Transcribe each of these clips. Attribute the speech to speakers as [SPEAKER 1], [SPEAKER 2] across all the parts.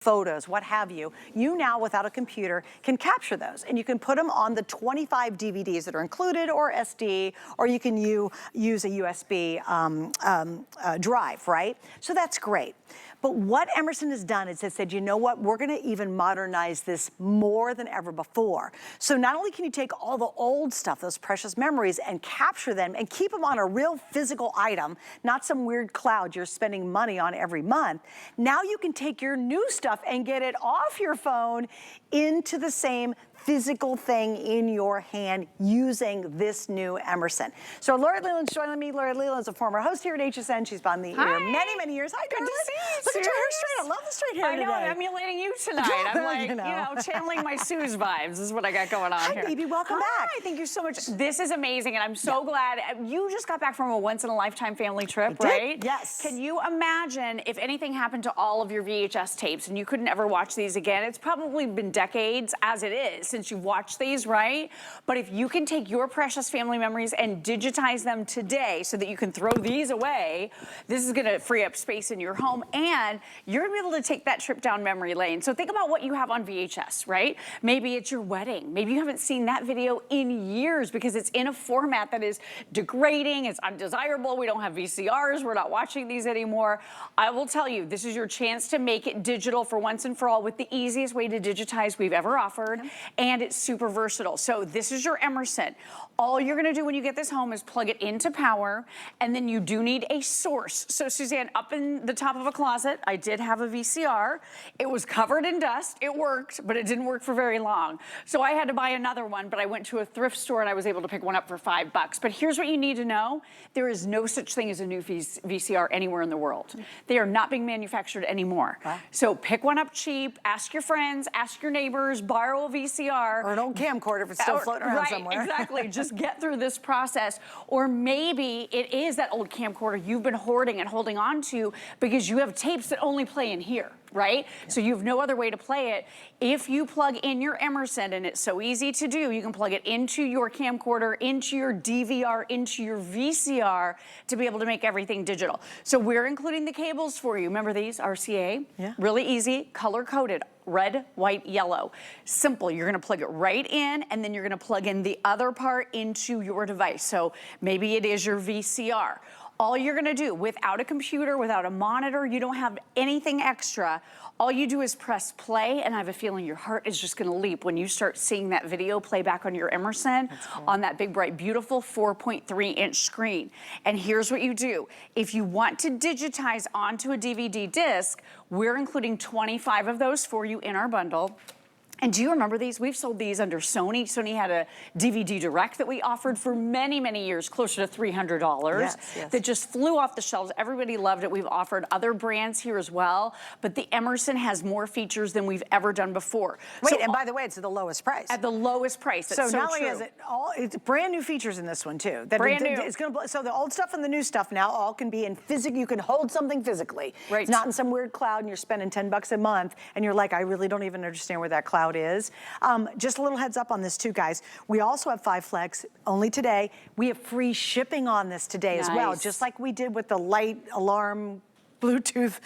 [SPEAKER 1] photos, what have you, you now without a computer can capture those, and you can put them on the 25 DVDs that are included, or SD, or you can use a USB drive, right? So that's great. But what Emerson has done is it said, you know what, we're gonna even modernize this more than ever before. So not only can you take all the old stuff, those precious memories, and capture them and keep them on a real physical item, not some weird cloud you're spending money on every month, now you can take your new stuff and get it off your phone into the same physical thing in your hand using this new Emerson. So Lori Leland's joining me. Lori Leland's a former host here at HSN. She's been on the air many years. Hi,
[SPEAKER 2] good to see you.
[SPEAKER 1] Look at your hair straight. I love the straight hair today.
[SPEAKER 2] I know, I'm emulating you tonight. I'm like, you know, channeling my Suze vibes is what I got going on here.
[SPEAKER 1] Hi, baby, welcome back.
[SPEAKER 2] Thank you so much. This is amazing, and I'm so glad. You just got back from a once-in-a-lifetime family trip, right?
[SPEAKER 1] Yes.
[SPEAKER 2] Can you imagine if anything happened to all of your VHS tapes and you couldn't ever watch these again? It's probably been decades, as it is, since you've watched these, right? But if you can take your precious family memories and digitize them today so that you can throw these away, this is gonna free up space in your home, and you're gonna be able to take that trip down memory lane. So think about what you have on VHS, right? Maybe it's your wedding. Maybe you haven't seen that video in years because it's in a format that is degrading, it's undesirable, we don't have VCRs, we're not watching these anymore. I will tell you, this is your chance to make it digital for once and for all with the easiest way to digitize we've ever offered, and it's super versatile. So this is your Emerson. All you're gonna do when you get this home is plug it into power, and then you do need a source. So Suzanne, up in the top of a closet, I did have a VCR. It was covered in dust. It worked, but it didn't work for very long. So I had to buy another one, but I went to a thrift store and I was able to pick one up for $5. But here's what you need to know. There is no such thing as a new VCR anywhere in the world. They are not being manufactured anymore. Wow. So pick one up cheap, ask your friends, ask your neighbors, borrow a VCR.
[SPEAKER 1] Or an old camcorder if it's still floating around somewhere.
[SPEAKER 2] Exactly, just get through this process. Or maybe it is that old camcorder you've been hoarding and holding on to because you have tapes that only play in here, right? Yeah. So you have no other way to play it. If you plug in your Emerson, and it's so easy to do, you can plug it into your camcorder, into your DVR, into your VCR to be able to make everything digital. So we're including the cables for you. Remember these, RCA? Yeah. Really easy, color-coded. Red, white, yellow. Simple, you're gonna plug it right in, and then you're gonna plug in the other part into your device. So maybe it is your VCR. All you're gonna do, without a computer, without a monitor, you don't have anything extra, all you do is press play, and I have a feeling your heart is just gonna leap when you start seeing that video play back on your Emerson on that big, bright, beautiful 4.3-inch screen. And here's what you do. If you want to digitize onto a DVD disc, we're including 25 of those for you in our bundle. And do you remember these? We've sold these under Sony. Sony had a DVD Direct that we offered for many, many years, closer to $300, that just flew off the shelves. Everybody loved it. We've offered other brands here as well, but the Emerson has more features than we've ever done before.
[SPEAKER 1] Wait, so, and by the way, it's at the lowest price.
[SPEAKER 2] At the lowest price.
[SPEAKER 1] So not only is it all, it's brand new features in this one too.
[SPEAKER 2] Brand new.
[SPEAKER 1] It's gonna, so the old stuff and the new stuff now all can be in physical. You can hold something physically.
[SPEAKER 2] Right.
[SPEAKER 1] It's not in some weird cloud and you're spending $10 a month and you're like, I really don't even understand where that cloud is. Just a little heads up on this too, guys. We also have 5 Flex only today. We have free shipping on this today as well, just like we did with the light alarm Bluetooth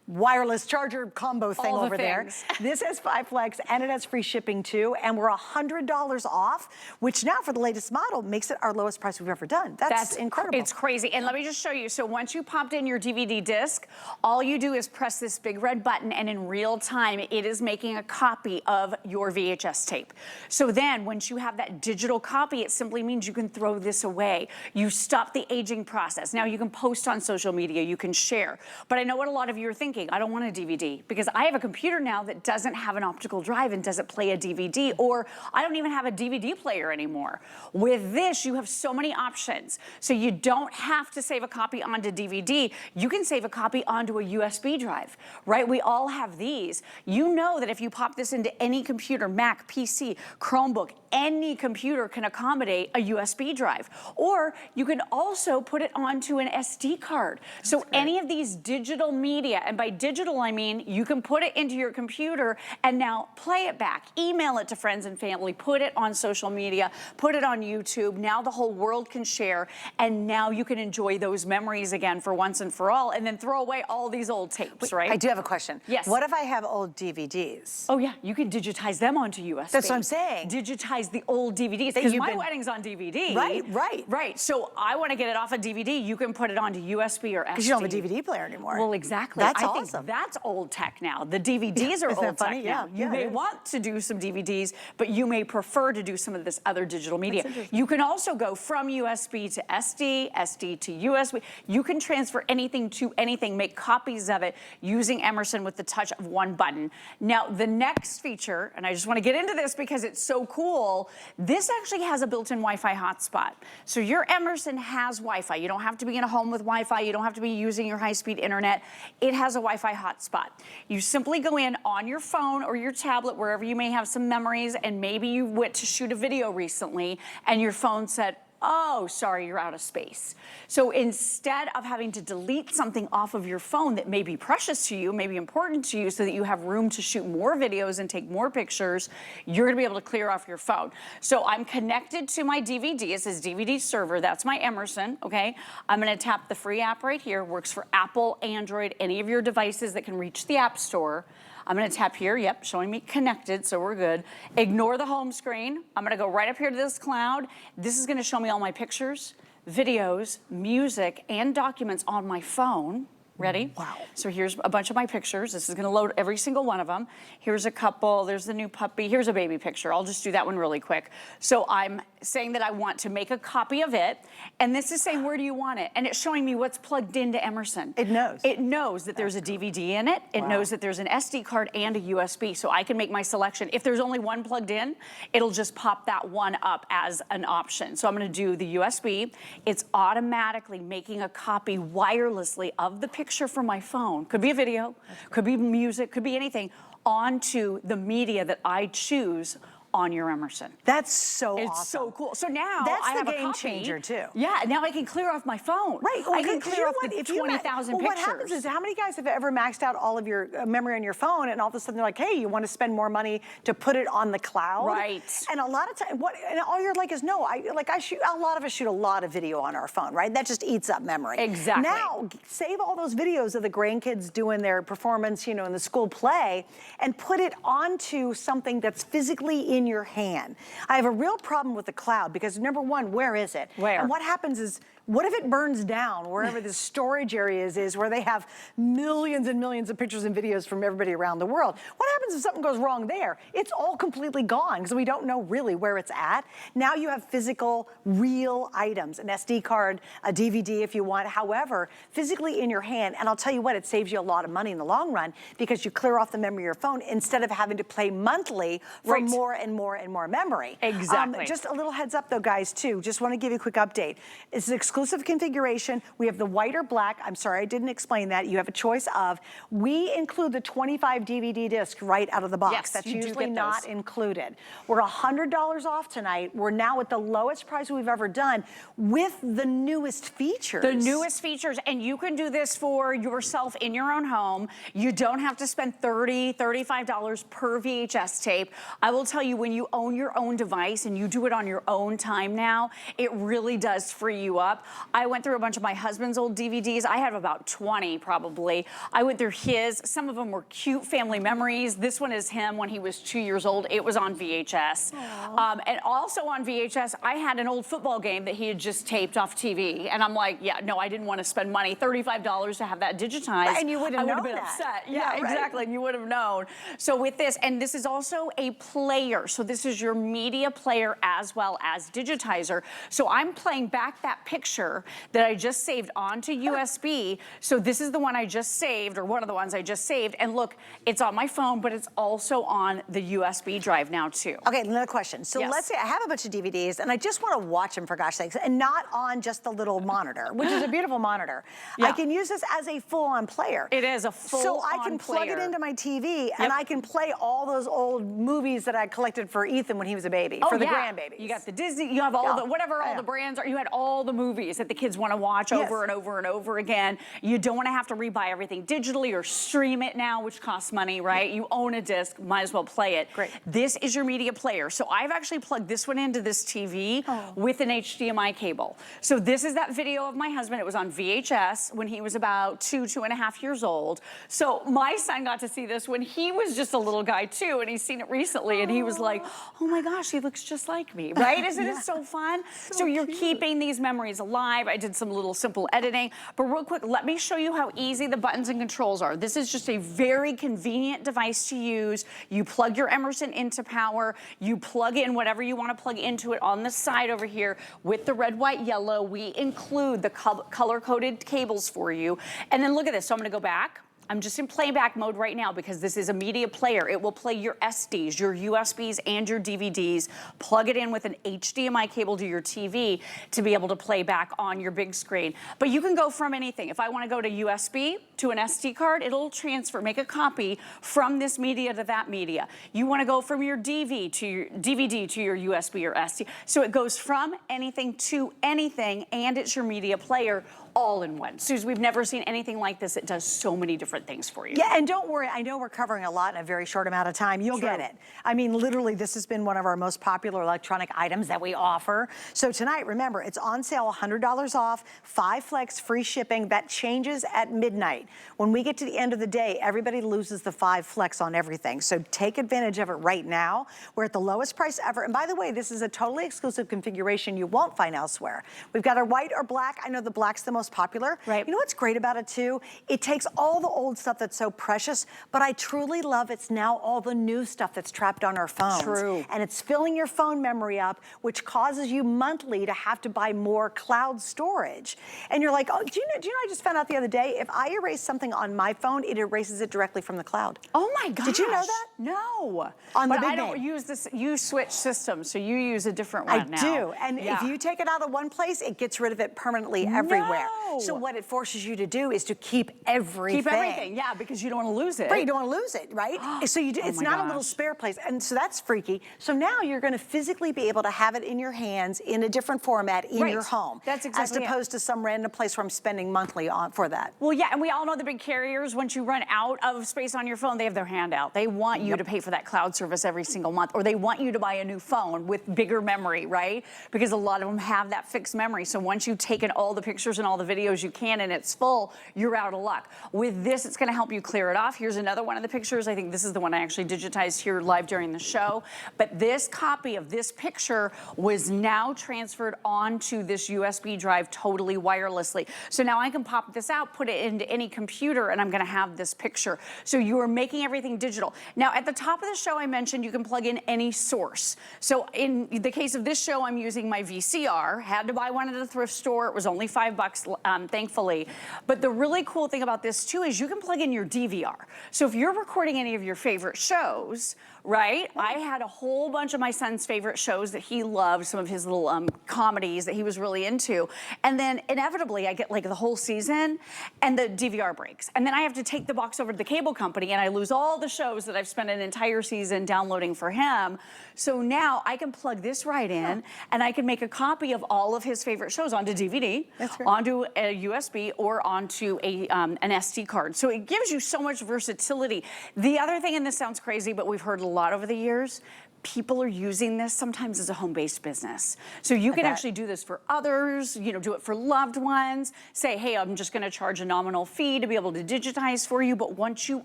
[SPEAKER 1] wireless charger combo thing over there. This has 5 Flex and it has free shipping too, and we're $100 off, which now for the latest model makes it our lowest price we've ever done. That's incredible.
[SPEAKER 2] It's crazy. And let me just show you. So once you popped in your DVD disc, all you do is press this big red button, and in real time it is making a copy of your VHS tape. So then once you have that digital copy, it simply means you can throw this away. You stop the aging process. Now you can post on social media, you can share. But I know what a lot of you are thinking. I don't want a DVD because I have a computer now that doesn't have an optical drive and doesn't play a DVD, or I don't even have a DVD player anymore. With this, you have so many options. So you don't have to save a copy onto DVD. You can save a copy onto a USB drive, right? We all have these. You know that if you pop this into any computer, Mac, PC, Chromebook, any computer can accommodate a USB drive. Or you can also put it onto an SD card. So any of these digital media, and by digital, I mean, you can put it into your computer and now play it back, email it to friends and family, put it on social media, put it on YouTube. Now the whole world can share, and now you can enjoy those memories again for once and for all, and then throw away all these old tapes, right?
[SPEAKER 1] I do have a question.
[SPEAKER 2] Yes.
[SPEAKER 1] What if I have old DVDs?
[SPEAKER 2] Oh yeah, you can digitize them onto USB.
[SPEAKER 1] That's what I'm saying.
[SPEAKER 2] Digitize the old DVDs, because my wedding's on DVD. Right. So I want to get it off a DVD. You can put it onto USB or SD.
[SPEAKER 1] Because you don't have a DVD player anymore.
[SPEAKER 2] Well, exactly.
[SPEAKER 1] That's
[SPEAKER 2] I
[SPEAKER 1] awesome.
[SPEAKER 2] think that's old tech now. The DVDs are old tech now. You may want to do some DVDs, but you may prefer to do some of this other digital media. You can also go from USB to SD, SD to USB. You can transfer anything to anything, make copies of it using Emerson with the touch of one button. Now, the next feature, and I just want to get into this because it's so cool, this actually has a built-in Wi-Fi hotspot. So your Emerson has Wi-Fi. You don't have to be in a home with Wi-Fi. You don't have to be using your high-speed internet. It has a Wi-Fi hotspot. You simply go in on your phone or your tablet, wherever you may have some memories, and maybe you went to shoot a video recently and your phone said, oh, sorry, you're out of space. So instead of having to delete something off of your phone that may be precious to you, may be important to you, so that you have room to shoot more videos and take more pictures, you're gonna be able to clear off your phone. So I'm connected to my DVD. It says DVD server. That's my Emerson, okay? I'm gonna tap the free app right here. Works for Apple, Android, any of your devices that can reach the App Store. I'm gonna tap here, yep, showing me connected, so we're good. Ignore the home screen. I'm gonna go right up here to this cloud. This is gonna show me all my pictures, videos, music, and documents on my phone. Ready?
[SPEAKER 1] Wow.
[SPEAKER 2] So here's a bunch of my pictures. This is gonna load every single one of them. Here's a couple, there's the new puppy. Here's a baby picture. I'll just do that one really quick. So I'm saying that I want to make a copy of it, and this is saying, where do you want it? And it's showing me what's plugged into Emerson.
[SPEAKER 1] It knows.
[SPEAKER 2] It knows that there's a DVD in it. It knows that there's an SD card and a USB, so I can make my selection. If there's only one plugged in, it'll just pop that one up as an option. So I'm gonna do the USB. It's automatically making a copy wirelessly of the picture from my phone. Could be a video, could be music, could be anything, onto the media that I choose on your Emerson.
[SPEAKER 1] That's so awesome.
[SPEAKER 2] It's so cool. So now
[SPEAKER 1] that's
[SPEAKER 2] I have
[SPEAKER 1] the
[SPEAKER 2] a
[SPEAKER 1] game
[SPEAKER 2] copy.
[SPEAKER 1] changer too.
[SPEAKER 2] Yeah, now I can clear off my phone.
[SPEAKER 1] Right.
[SPEAKER 2] I can clear off the 20,000 pictures.
[SPEAKER 1] What happens is, how many guys have ever maxed out all of your memory on your phone, and all of a sudden they're like, hey, you want to spend more money to put it on the cloud?
[SPEAKER 2] Right.
[SPEAKER 1] And a lot of times, and all you're like is, no, a lot of us shoot a lot of video on our phone, right? That just eats up memory.
[SPEAKER 2] Exactly.
[SPEAKER 1] Now, save all those videos of the grandkids doing their performance, you know, in the school play, and put it onto something that's physically in your hand. I have a real problem with the cloud because, number one, where is it?
[SPEAKER 2] Where?
[SPEAKER 1] And what happens is, what if it burns down wherever the storage areas is, where they have millions and millions of pictures and videos from everybody around the world? What happens if something goes wrong there? It's all completely gone because we don't know really where it's at. Now you have physical, real items, an SD card, a DVD if you want, however, physically in your hand. And I'll tell you what, it saves you a lot of money in the long run because you clear off the memory of your phone instead of having to pay monthly for more and more and more memory.
[SPEAKER 2] Exactly.
[SPEAKER 1] Just a little heads up though, guys, too. Just want to give you a quick update. It's an exclusive configuration. We have the white or black. I'm sorry, I didn't explain that. You have a choice of. We include the 25 DVD disc right out of the box.
[SPEAKER 2] Yes,
[SPEAKER 1] that's
[SPEAKER 2] you do
[SPEAKER 1] usually
[SPEAKER 2] get
[SPEAKER 1] not
[SPEAKER 2] those.
[SPEAKER 1] Included. We're $100 off tonight. We're now at the lowest price we've ever done with the newest features.
[SPEAKER 2] The newest features, and you can do this for yourself in your own home. You don't have to spend $30, $35 per VHS tape. I will tell you, when you own your own device and you do it on your own time now, it really does free you up. I went through a bunch of my husband's old DVDs. I have about 20 probably. I went through his. Some of them were cute family memories. This one is him when he was 2 years old. It was on VHS. And also on VHS, I had an old football game that he had just taped off TV. And I'm like, yeah, no, I didn't want to spend money, $35 to have that digitized.
[SPEAKER 1] And you wouldn't know
[SPEAKER 2] I would have been
[SPEAKER 1] that.
[SPEAKER 2] upset.
[SPEAKER 1] Yeah,
[SPEAKER 2] Yeah, exactly. And you would have known. So with this, and this is also a player. So this is your media player as well as digitizer. So I'm playing back that picture that I just saved onto USB. So this is the one I just saved, or one of the ones I just saved. And look, it's on my phone, but but it's also on the USB drive now too.
[SPEAKER 1] Okay, another question. So
[SPEAKER 2] Yes.
[SPEAKER 1] let's say I have a bunch of DVDs and I just want to watch them for gosh sakes, and not on just the little monitor, which is a beautiful monitor.
[SPEAKER 2] Yeah.
[SPEAKER 1] I can use this as a full-on player.
[SPEAKER 2] It is a full-on
[SPEAKER 1] So I can plug it into my TV and I can play all those old movies that I collected for Ethan when he was a baby, for the grandbabies.
[SPEAKER 2] You got the Disney, you have all the, whatever all the brands are, you had all the movies that the kids want to watch over and over and over again. You don't want to have to rebuy everything digitally or stream it now, which costs money, right? You own a disc, might as well play it.
[SPEAKER 1] Great.
[SPEAKER 2] This is your media player. So I've actually plugged this one into this TV with an HDMI cable. So this is that video of my husband. It was on VHS when he was about 2.5 years old. So my son got to see this when he was just a little guy too, and he's seen it recently, and he was like, oh my gosh, he looks just like me, right? Isn't it so fun? So you're keeping these memories alive. I did some little simple editing, but real quick, let me show you how easy the buttons and controls are. This is just a very convenient device to use. You plug your Emerson into power, you plug in whatever you want to plug into it on the side over here with the red, white, yellow. We include the color-coded cables for you. And then look at this. So I'm going to go back. I'm just in playback mode right now because this is a media player. It will play your SDs, your USBs, and your DVDs. Plug it in with an HDMI cable to your TV to be able to play back on your big screen. But you can go from anything. If I want to go to USB to an SD card, it'll transfer, make a copy from this media to that media. You want to go from your DVD to your USB or SD. So it goes from anything to anything, and it's your media player all in one. Suze, we've never seen anything like this. It does so many different things for you.
[SPEAKER 1] Yeah, and don't worry, I know we're covering a lot in a very short amount of time. You'll get it. I mean, literally, this has been one of our most popular electronic items that we offer. So tonight, remember, it's on sale, $100 off, 5 flex, free shipping. That changes at midnight. When we get to the end of the day, everybody loses the 5 flex on everything. So take advantage of it right now. We're at the lowest price ever. And by the way, this is a totally exclusive configuration you won't find elsewhere. We've got a white or black. I know the black's the most popular.
[SPEAKER 2] Right.
[SPEAKER 1] You know what's great about it too? It takes all the old stuff that's so precious, but I truly love it's now all the new stuff that's trapped on our phones.
[SPEAKER 2] True.
[SPEAKER 1] And it's filling your phone memory up, which causes you monthly to have to buy more cloud storage. And you're like, oh, do you know I just found out the other day, if I erase something on my phone, it erases it directly from the cloud.
[SPEAKER 2] Oh my gosh.
[SPEAKER 1] Did you know that?
[SPEAKER 2] No.
[SPEAKER 1] On the
[SPEAKER 2] but
[SPEAKER 1] big
[SPEAKER 2] I don't
[SPEAKER 1] name.
[SPEAKER 2] use this, you switch systems, so you use a different one now.
[SPEAKER 1] I do, and if you take it out of one place, it gets rid of it permanently everywhere. So what it forces you to do is to keep everything.
[SPEAKER 2] Keep everything, yeah, because you don't want to lose it.
[SPEAKER 1] Right, you don't want to lose it, right? So you do, it's not a little spare place, and so that's freaky. So now you're going to physically be able to have it in your hands in a different format in your home.
[SPEAKER 2] That's exactly
[SPEAKER 1] as opposed to some random place where I'm spending monthly on for that.
[SPEAKER 2] Well, yeah, and we all know the big carriers, once you run out of space on your phone, they have their hand out. They want you to pay for that cloud service every single month, or they want you to buy a new phone with bigger memory, right? Because a lot of them have that fixed memory. So once you've taken all the pictures and all the videos you can and it's full, you're out of luck. With this, it's going to help you clear it off. Here's another one of the pictures. I think this is the one I actually digitized here live during the show. But this copy of this picture was now transferred onto this USB drive totally wirelessly. So now I can pop this out, put it into any computer, and I'm going to have this picture. So you are making everything digital. Now, at the top of the show, I mentioned you can plug in any source. So in the case of this show, I'm using my VCR. Had to buy one at a thrift store. It was only $5, thankfully. But the really cool thing about this too is you can plug in your DVR. So if you're recording any of your favorite shows, right? I had a whole bunch of my son's favorite shows that he loved, some of his little comedies that he was really into. And then inevitably I get like the whole season and the DVR breaks. And then I have to take the box over to the cable company and I lose all the shows that I've spent an entire season downloading for him. So now I can plug this right in and I can make a copy of all of his favorite shows onto DVD, onto a USB, or onto an SD card. So it gives you so much versatility. The other thing, and this sounds crazy, but we've heard a lot over the years, people are using this sometimes as a home-based business. So you can actually do this for others, you know, do it for loved ones, say, hey, I'm just gonna charge a nominal fee to be able to digitize for you, but once you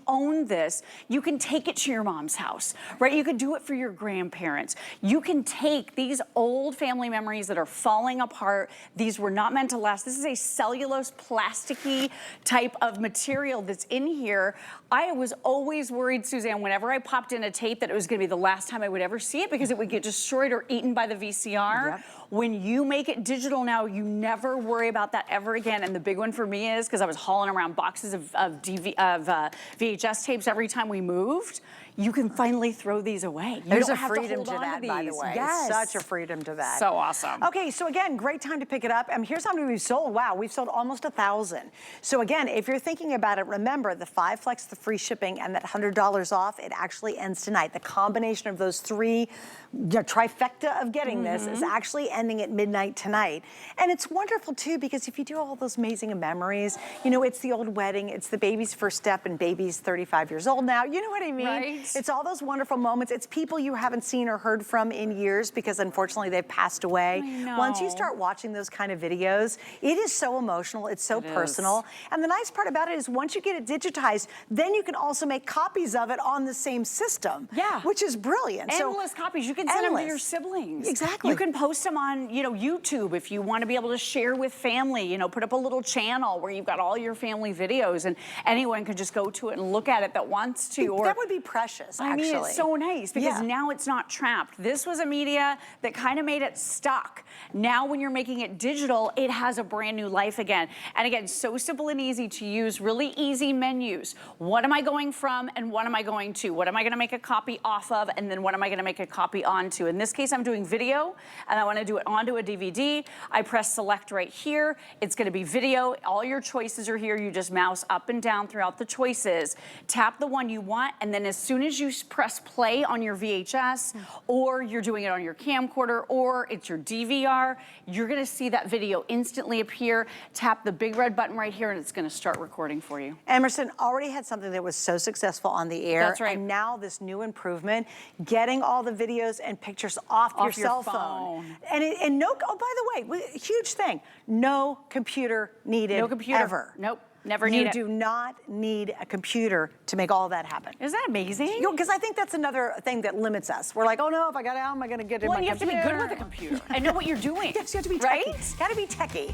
[SPEAKER 2] own this, you can take it to your mom's house, right? You can do it for your grandparents. You can take these old family memories that are falling apart. These were not meant to last. This is a cellulose, plasticky type of material that's in here. I was always worried, Suzanne, whenever I popped in a tape that it was gonna be the last time I would ever see it because it would get destroyed or eaten by the VCR. When you make it digital now, you never worry about that ever again. And the big one for me is, because I was hauling around boxes of VHS tapes every time we moved, you can finally throw these away.
[SPEAKER 1] There's a freedom to that, by the way.
[SPEAKER 2] Yes.
[SPEAKER 1] Such a freedom to that.
[SPEAKER 2] So awesome.
[SPEAKER 1] Okay, so again, great time to pick it up. And here's how many we've sold. Wow, we've sold almost 1,000. So again, if you're thinking about it, remember the 5 flex, the free shipping, and that $100 off, it actually ends tonight. The combination of those three, the trifecta of getting this is actually ending at midnight tonight. And it's wonderful too, because if you do all those amazing memories, you know, it's the old wedding, it's the baby's first step, and baby's 35 years old now. You know what I mean?
[SPEAKER 2] Right.
[SPEAKER 1] It's all those wonderful moments. It's people you haven't seen or heard from in years because unfortunately they've passed away.
[SPEAKER 2] I know.
[SPEAKER 1] Once you start watching those kind of videos, it is so emotional, it's so personal. And the nice part about it is once you get it digitized, then you can also make copies of it on the same system.
[SPEAKER 2] Yeah.
[SPEAKER 1] Which is brilliant.
[SPEAKER 2] Endless copies. You can send them to your siblings.
[SPEAKER 1] Exactly.
[SPEAKER 2] You can post them on, you know, YouTube if you want to be able to share with family, you know, put up a little channel where you've got all your family videos and anyone can just go to it and look at it that wants to. Or
[SPEAKER 1] that would be precious, actually.
[SPEAKER 2] I mean, it's so nice because now it's not trapped. This was a media that kind of made it stuck. Now when you're making it digital, it has a brand new life again. And again, so simple and easy to use, really easy menus. What am I going from and what am I going to? What am I gonna make a copy off of and then what am I gonna make a copy onto? In this case, I'm doing video and I wanna do it onto a DVD. I press select right here. It's gonna be video. All your choices are here. You just mouse up and down throughout the choices. Tap the one you want and then as soon as you press play on your VHS or you're doing it on your camcorder or it's your DVR, you're gonna see that video instantly appear. Tap the big red button right here and it's gonna start recording for you.
[SPEAKER 1] Emerson already had something that was so successful on the air.
[SPEAKER 2] That's right.
[SPEAKER 1] And now this new improvement, getting all the videos and pictures off your cell phone. And no, oh, by the way, huge thing, no computer needed.
[SPEAKER 2] No computer.
[SPEAKER 1] Ever.
[SPEAKER 2] Nope. Never need it.
[SPEAKER 1] You do not need a computer to make all that happen.
[SPEAKER 2] Isn't that amazing?
[SPEAKER 1] Because I think that's another thing that limits us. We're like, oh no, if I got out, am I going to get in my computer?
[SPEAKER 2] Well, you have to be good with a computer and know what you're doing.
[SPEAKER 1] Yes, you have to be techie.
[SPEAKER 2] Right?
[SPEAKER 1] Got to be techie.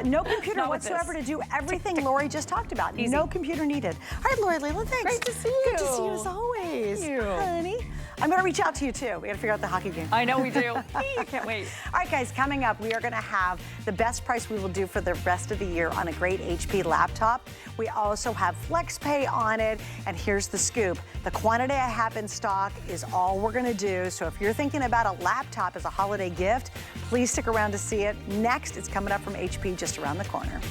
[SPEAKER 1] No computer
[SPEAKER 2] Not with
[SPEAKER 1] whatsoever
[SPEAKER 2] this.
[SPEAKER 1] to do everything Lori just talked about.
[SPEAKER 2] Easy.
[SPEAKER 1] No computer needed. All right, Lori Leland, thanks.
[SPEAKER 2] Great to see you.
[SPEAKER 1] Good to see you as always.
[SPEAKER 2] Thank you.
[SPEAKER 1] Honey. I'm going to reach out to you too. We got to figure out the hockey game.
[SPEAKER 2] I know we do. I can't wait.
[SPEAKER 1] All right, guys, coming up, we are going to have the best price we will do for the rest of the year on a great HP laptop. We also have FlexPay on it. And here's the scoop. The quantity I have in stock is all we're going to do. So if you're thinking about a laptop as a holiday gift, please stick around to see it. Next, it's coming up from HP just around the corner.